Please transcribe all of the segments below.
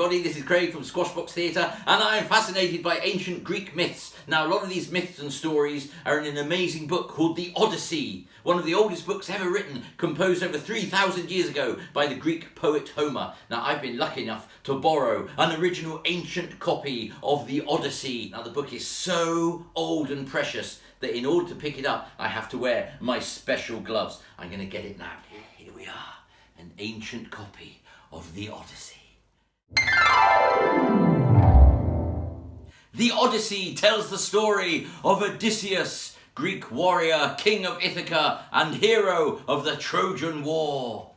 everybody, this is Craig from Squashbox Theatre, and I am fascinated by ancient Greek myths. Now, a lot of these myths and stories are in an amazing book called the Odyssey, one of the oldest books ever written, composed over 3,000 years ago by the Greek poet Homer. Now, I've been lucky enough to borrow an original ancient copy of the Odyssey. Now, the book is so old and precious that in order to pick it up, I have to wear my special gloves. I'm going to get it now. Here we are, an ancient copy of the Odyssey. The Odyssey tells the story of Odysseus, Greek warrior, king of Ithaca, and hero of the Trojan War.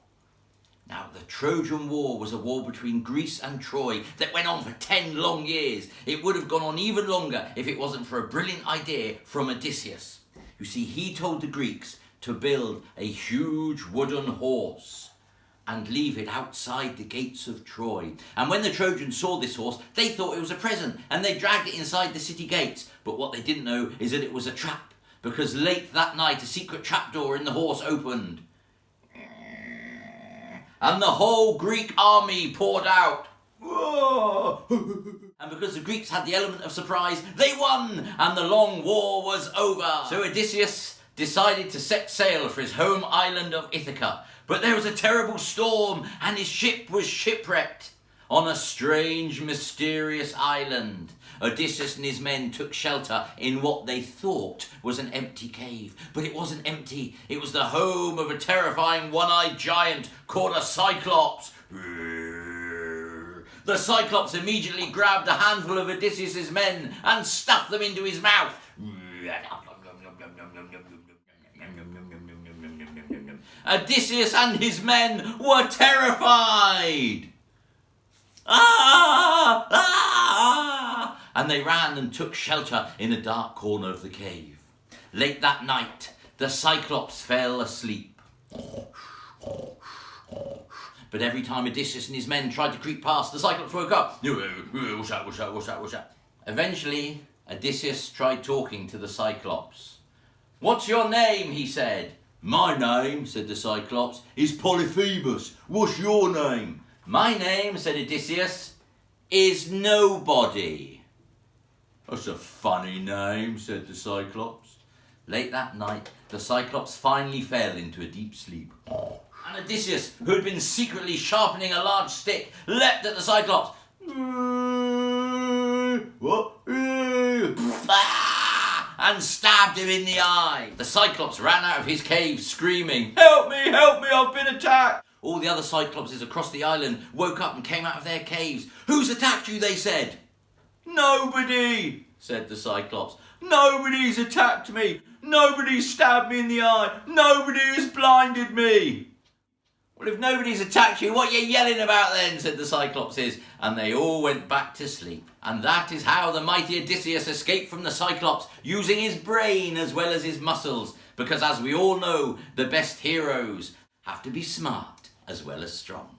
Now, the Trojan War was a war between Greece and Troy that went on for 10 long years. It would have gone on even longer if it wasn't for a brilliant idea from Odysseus. You see, he told the Greeks to build a huge wooden horse and leave it outside the gates of Troy. And when the Trojans saw this horse, they thought it was a present, and they dragged it inside the city gates. But what they didn't know is that it was a trap, because late that night a secret trapdoor in the horse opened, and the whole Greek army poured out. And because the Greeks had the element of surprise, they won, and the long war was over. So Odysseus decided to set sail for his home island of Ithaca. But there was a terrible storm, and his ship was shipwrecked on a strange, mysterious island. Odysseus and his men took shelter in what they thought was an empty cave. But it wasn't empty. It was the home of a terrifying one-eyed giant called a Cyclops. The Cyclops immediately grabbed a handful of Odysseus' men and stuffed them into his mouth. Odysseus and his men were terrified. And they ran and took shelter in a dark corner of the cave. Late that night, the Cyclops fell asleep. But every time Odysseus and his men tried to creep past, the Cyclops woke up. What's that? Eventually, Odysseus tried talking to the Cyclops. "What's your name?" he said. "My name," said the Cyclops, "is Polyphemus. What's your name?" "My name," said Odysseus, "is Nobody." "That's a funny name," said the Cyclops. Late that night, the Cyclops finally fell into a deep sleep. And Odysseus, who had been secretly sharpening a large stick, leapt at the Cyclops. And stabbed him in the eye. The Cyclops ran out of his cave screaming, help me, I've been attacked." All the other Cyclopses across the island woke up and came out of their caves. "Who's attacked you?" they said. "Nobody," said the Cyclops. "Nobody's attacked me. Nobody's stabbed me in the eye. Nobody has blinded me." "Well, if nobody's attacked you, what are you yelling about then?" said the Cyclopses. And they all went back to sleep. And that is how the mighty Odysseus escaped from the Cyclops, using his brain as well as his muscles. Because as we all know, the best heroes have to be smart as well as strong.